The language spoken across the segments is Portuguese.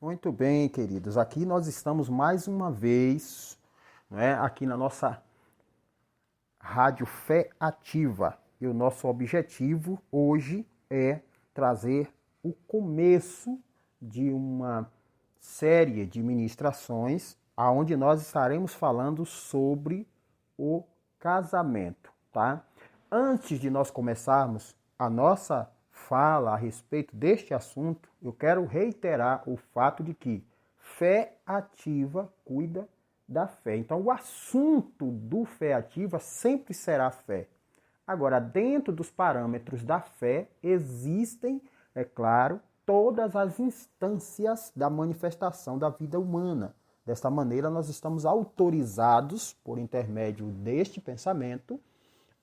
Muito bem, queridos. Aqui nós estamos mais uma vez, aqui na nossa Rádio Fé Ativa. E o nosso objetivo hoje é trazer o começo de uma série de ministrações aonde nós estaremos falando sobre o casamento, tá? Antes de nós começarmos a nossa fala a respeito deste assunto, eu quero reiterar o fato de que fé ativa cuida da fé. Então, o assunto do fé ativa sempre será fé. Agora, dentro dos parâmetros da fé, existem, é claro, todas as instâncias da manifestação da vida humana. Desta maneira, nós estamos autorizados, por intermédio deste pensamento,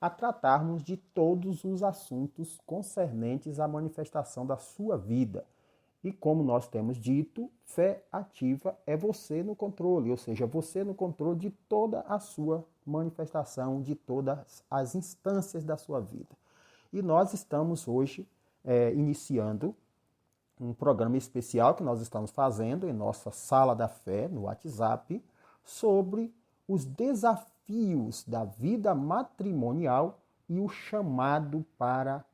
a tratarmos de todos os assuntos concernentes à manifestação da sua vida. E como nós temos dito, fé ativa é você no controle, ou seja, você no controle de toda a sua manifestação, de todas as instâncias da sua vida. E nós estamos hoje iniciando um programa especial que nós estamos fazendo em nossa Sala da Fé, no WhatsApp, sobre os desafios da vida matrimonial e o chamado para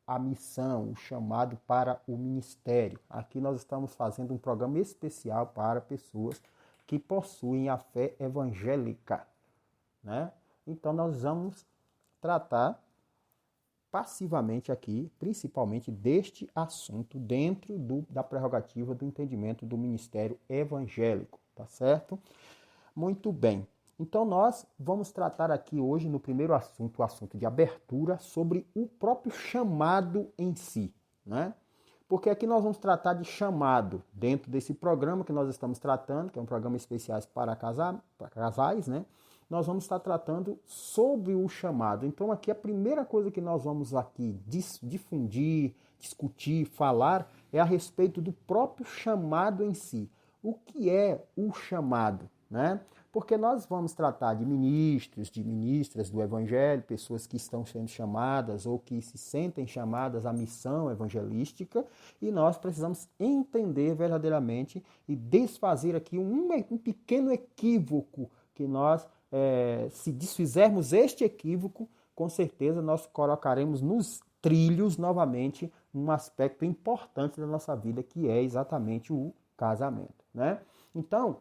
a missão, o chamado para o ministério. Aqui nós estamos fazendo um programa especial para pessoas que possuem a fé evangélica, né? Então nós vamos tratar passivamente aqui, principalmente deste assunto dentro da prerrogativa do entendimento do ministério evangélico, tá certo? Muito bem. Então nós vamos tratar aqui hoje no primeiro assunto, o assunto de abertura, sobre o próprio chamado em si, né? Porque aqui nós vamos tratar de chamado dentro desse programa que nós estamos tratando, que é um programa especial para casais, né? Nós vamos estar tratando sobre o chamado. Então aqui a primeira coisa que nós vamos aqui difundir, discutir, falar é a respeito do próprio chamado em si. O que é o chamado, né? Porque nós vamos tratar de ministros, de ministras do evangelho, pessoas que estão sendo chamadas ou que se sentem chamadas à missão evangelística, e nós precisamos entender verdadeiramente e desfazer aqui um pequeno equívoco que nós, se desfizermos este equívoco, com certeza nós colocaremos nos trilhos novamente um aspecto importante da nossa vida, que é exatamente o casamento, né? Então,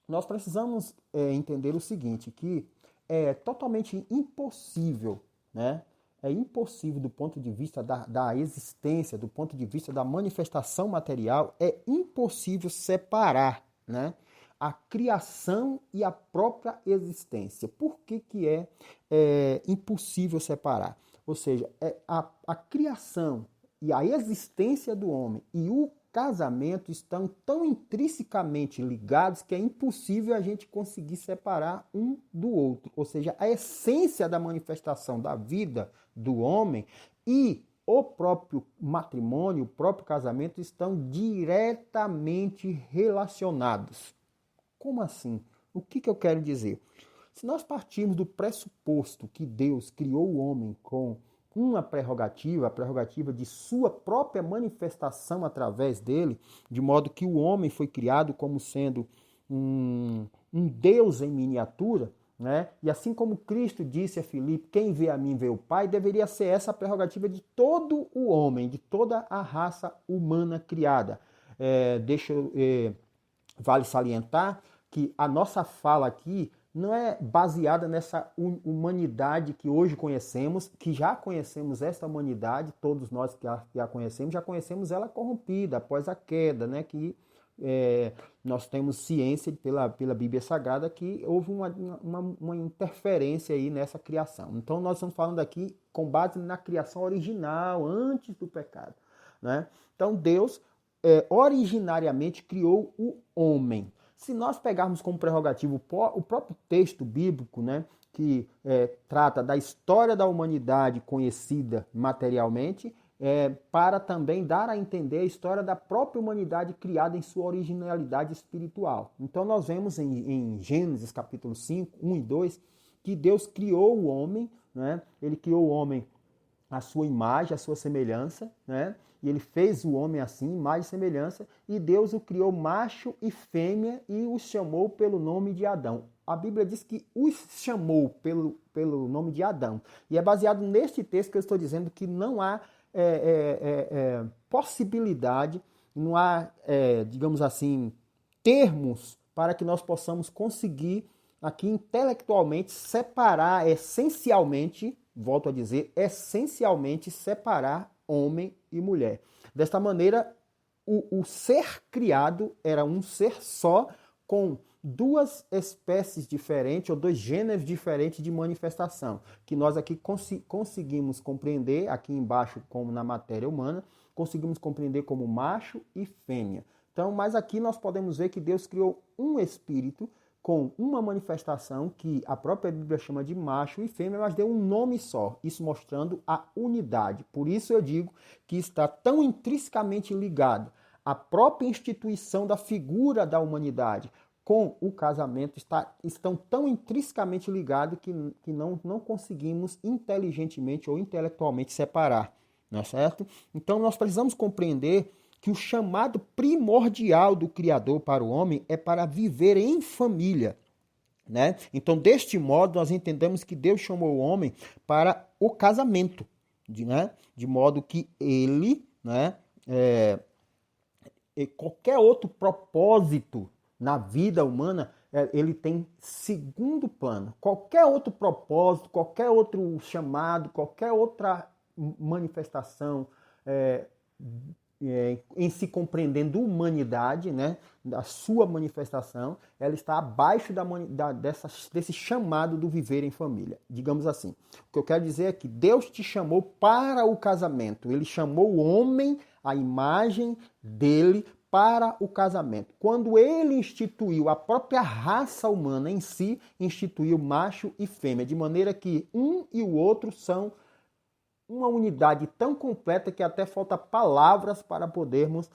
nós precisamos entender o seguinte, que é totalmente impossível, né? É impossível do ponto de vista da existência, do ponto de vista da manifestação material, é impossível separar, né, a criação e a própria existência. Por que é impossível separar? Ou seja, a criação e a existência do homem e o casamento estão tão intrinsecamente ligados que é impossível a gente conseguir separar um do outro. Ou seja, a essência da manifestação da vida do homem e o próprio matrimônio, o próprio casamento estão diretamente relacionados. Como assim? O que eu quero dizer? Se nós partirmos do pressuposto que Deus criou o homem com uma prerrogativa, a prerrogativa de sua própria manifestação através dele, de modo que o homem foi criado como sendo um Deus em miniatura, né? E assim como Cristo disse a Filipe, quem vê a mim vê o Pai, deveria ser essa a prerrogativa de todo o homem, de toda a raça humana criada. Vale salientar que a nossa fala aqui não é baseada nessa humanidade que hoje conhecemos, que já conhecemos esta humanidade, todos nós que a conhecemos, já conhecemos ela corrompida após a queda, né? Que nós temos ciência pela Bíblia Sagrada que houve uma interferência aí nessa criação. Então nós estamos falando aqui com base na criação original, antes do pecado, né? Então Deus originariamente criou o homem. Se nós pegarmos como prerrogativo o próprio texto bíblico, né, que trata da história da humanidade conhecida materialmente, para também dar a entender a história da própria humanidade criada em sua originalidade espiritual. Então nós vemos em Gênesis capítulo 5, 1 e 2, que Deus criou o homem, né, ele criou o homem à sua imagem, à sua semelhança, né? e ele fez o homem assim, imagem e semelhança, e Deus o criou macho e fêmea e os chamou pelo nome de Adão. A Bíblia diz que os chamou pelo nome de Adão. E é baseado neste texto que eu estou dizendo que não há possibilidade, não há, digamos assim, termos para que nós possamos conseguir aqui intelectualmente separar essencialmente, volto a dizer, essencialmente separar homem e mulher. Desta maneira, o ser criado era um ser só com duas espécies diferentes ou dois gêneros diferentes de manifestação, que nós aqui conseguimos compreender, aqui embaixo como na matéria humana, conseguimos compreender como macho e fêmea. Então, mas aqui nós podemos ver que Deus criou um espírito com uma manifestação que a própria Bíblia chama de macho e fêmea, mas deu um nome só, isso mostrando a unidade. Por isso eu digo que está tão intrinsecamente ligado à própria instituição da figura da humanidade com o casamento, estão tão intrinsecamente ligados que não conseguimos inteligentemente ou intelectualmente separar, não é certo? Então nós precisamos compreender que o chamado primordial do Criador para o homem é para viver em família, né? Então, deste modo, nós entendemos que Deus chamou o homem para o casamento, né? De modo que ele, né, qualquer outro propósito na vida humana, ele tem segundo plano. Qualquer outro propósito, qualquer outro chamado, qualquer outra manifestação em se compreendendo humanidade, né, da sua manifestação, ela está abaixo desse chamado do viver em família, digamos assim. O que eu quero dizer é que Deus te chamou para o casamento, ele chamou o homem, a imagem dele, para o casamento. Quando ele instituiu a própria raça humana em si, instituiu macho e fêmea, de maneira que um e o outro são uma unidade tão completa que até falta palavras para podermos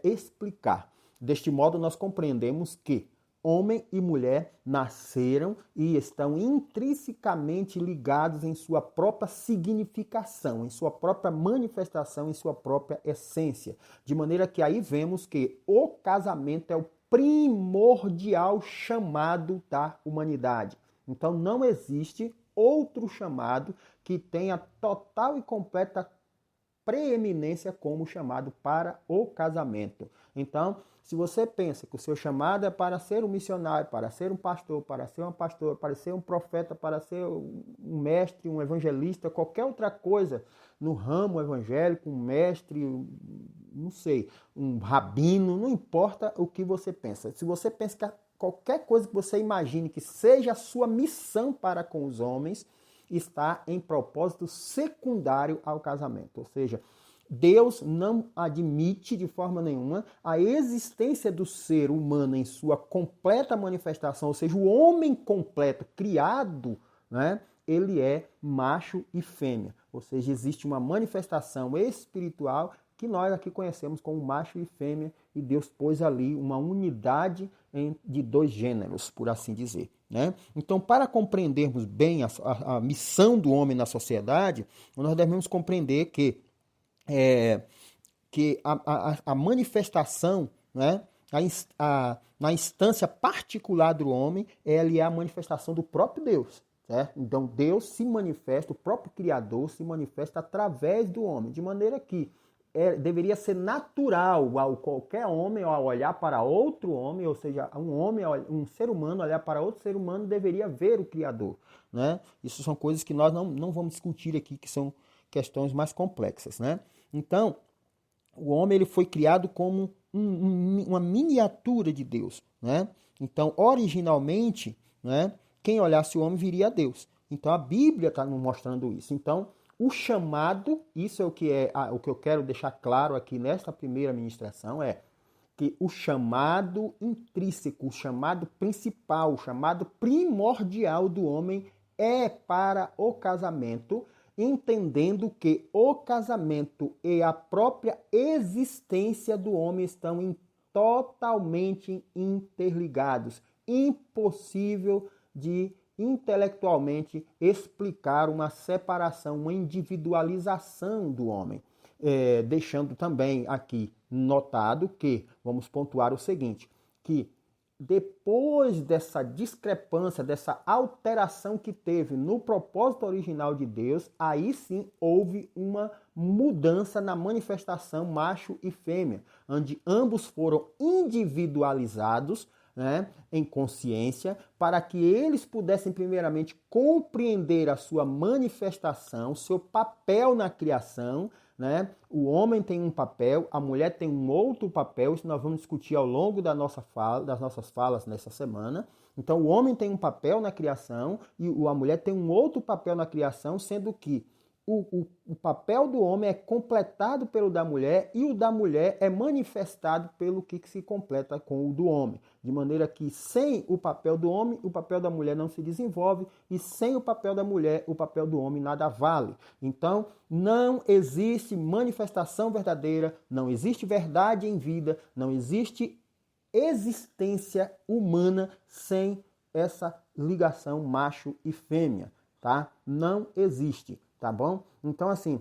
explicar. Deste modo, nós compreendemos que homem e mulher nasceram e estão intrinsecamente ligados em sua própria significação, em sua própria manifestação, em sua própria essência. De maneira que aí vemos que o casamento é o primordial chamado da humanidade. Então não existe outro chamado que tenha total e completa preeminência como chamado para o casamento. Então, se você pensa que o seu chamado é para ser um missionário, para ser um pastor, para ser uma pastora, para ser um profeta, para ser um mestre, um evangelista, qualquer outra coisa no ramo evangélico, um mestre, não sei, um rabino, não importa o que você pensa. Se você pensa que qualquer coisa que você imagine que seja a sua missão para com os homens, está em propósito secundário ao casamento. Ou seja, Deus não admite de forma nenhuma a existência do ser humano em sua completa manifestação, ou seja, o homem completo, criado, né? Ele é macho e fêmea. Ou seja, existe uma manifestação espiritual que nós aqui conhecemos como macho e fêmea, e Deus pôs ali uma unidade de dois gêneros, por assim dizer, né? Então, para compreendermos bem a missão do homem na sociedade, nós devemos compreender que a manifestação, né, na instância particular do homem, ela é a manifestação do próprio Deus. Certo? Então, Deus se manifesta, o próprio Criador se manifesta através do homem, de maneira que deveria ser natural ao qualquer homem ao olhar para outro homem, ou seja, um ser humano olhar para outro ser humano, deveria ver o Criador, né? Isso são coisas que nós não vamos discutir aqui, que são questões mais complexas, né? Então, o homem ele foi criado como uma miniatura de Deus, né? Então, originalmente, né, quem olhasse o homem viria a Deus. Então, a Bíblia está nos mostrando isso. Então, o chamado, isso é o que eu quero deixar claro aqui nesta primeira ministração, é que o chamado intrínseco, o chamado principal, o chamado primordial do homem é para o casamento, entendendo que o casamento e a própria existência do homem estão totalmente interligados. Impossível de intelectualmente explicar uma separação, uma individualização do homem. deixando também aqui notado que, vamos pontuar o seguinte, que depois dessa discrepância, dessa alteração que teve no propósito original de Deus, aí sim houve uma mudança na manifestação macho e fêmea, onde ambos foram individualizados, né, em consciência, para que eles pudessem primeiramente compreender a sua manifestação, seu papel na criação, né? O homem tem um papel, a mulher tem um outro papel, isso nós vamos discutir ao longo das nossas falas nessa semana. Então, o homem tem um papel na criação e a mulher tem um outro papel na criação, sendo que o papel do homem é completado pelo da mulher e o da mulher é manifestado pelo que se completa com o do homem. De maneira que sem o papel do homem, o papel da mulher não se desenvolve e sem o papel da mulher, o papel do homem nada vale. Então, não existe manifestação verdadeira, não existe verdade em vida, não existe existência humana sem essa ligação macho e fêmea, tá? Não existe. Tá bom? Então, assim,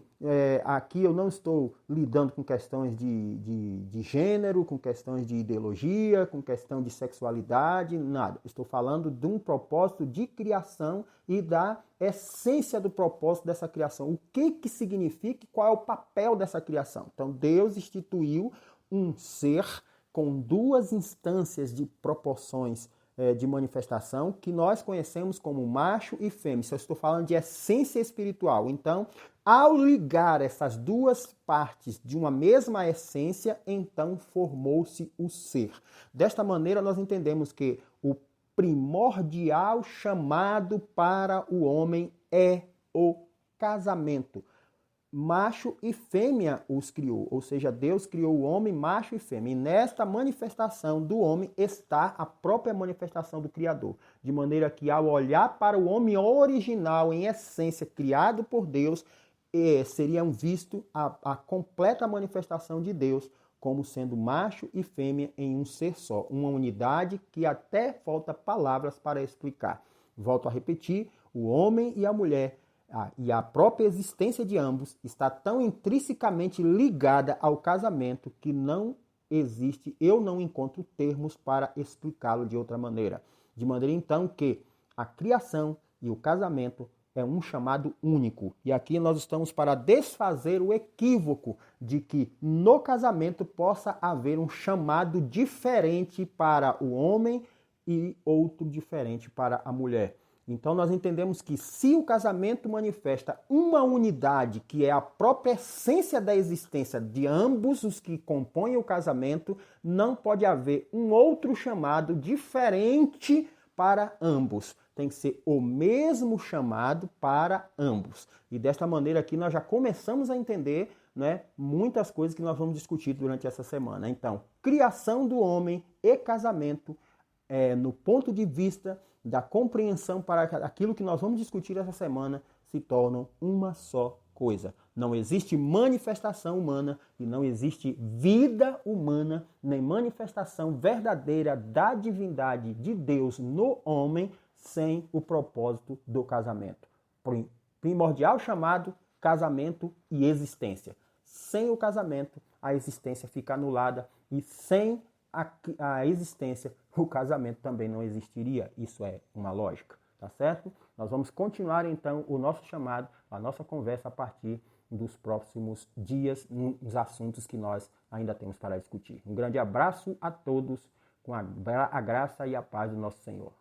aqui eu não estou lidando com questões de gênero, com questões de ideologia, com questão de sexualidade, nada. Estou falando de um propósito de criação e da essência do propósito dessa criação. O que significa e qual é o papel dessa criação. Então, Deus instituiu um ser com duas instâncias de proporções de manifestação que nós conhecemos como macho e fêmea. Eu estou falando de essência espiritual. Então, ao ligar essas duas partes de uma mesma essência, então formou-se o ser. Desta maneira, nós entendemos que o primordial chamado para o homem é o casamento. Macho e fêmea os criou, ou seja, Deus criou o homem macho e fêmea. E nesta manifestação do homem está a própria manifestação do Criador. De maneira que ao olhar para o homem original, em essência, criado por Deus, seriam visto a completa manifestação de Deus como sendo macho e fêmea em um ser só. Uma unidade que até falta palavras para explicar. Volto a repetir, o homem e a mulher e a própria existência de ambos está tão intrinsecamente ligada ao casamento que não existe, eu não encontro termos para explicá-lo de outra maneira. De maneira então que a criação e o casamento é um chamado único. E aqui nós estamos para desfazer o equívoco de que no casamento possa haver um chamado diferente para o homem e outro diferente para a mulher. Então nós entendemos que se o casamento manifesta uma unidade, que é a própria essência da existência de ambos os que compõem o casamento, não pode haver um outro chamado diferente para ambos. Tem que ser o mesmo chamado para ambos. E desta maneira aqui nós já começamos a entender, né, muitas coisas que nós vamos discutir durante essa semana. Então, criação do homem e casamento, no ponto de vista da compreensão para aquilo que nós vamos discutir essa semana, se tornam uma só coisa. Não existe manifestação humana e não existe vida humana, nem manifestação verdadeira da divindade de Deus no homem sem o propósito do casamento. Primordial chamado, casamento e existência. Sem o casamento, a existência fica anulada e sem a existência, o casamento também não existiria. Isso é uma lógica, tá certo? Nós vamos continuar então o nosso chamado, a nossa conversa a partir dos próximos dias, nos assuntos que nós ainda temos para discutir. Um grande abraço a todos, com a graça e a paz do nosso Senhor.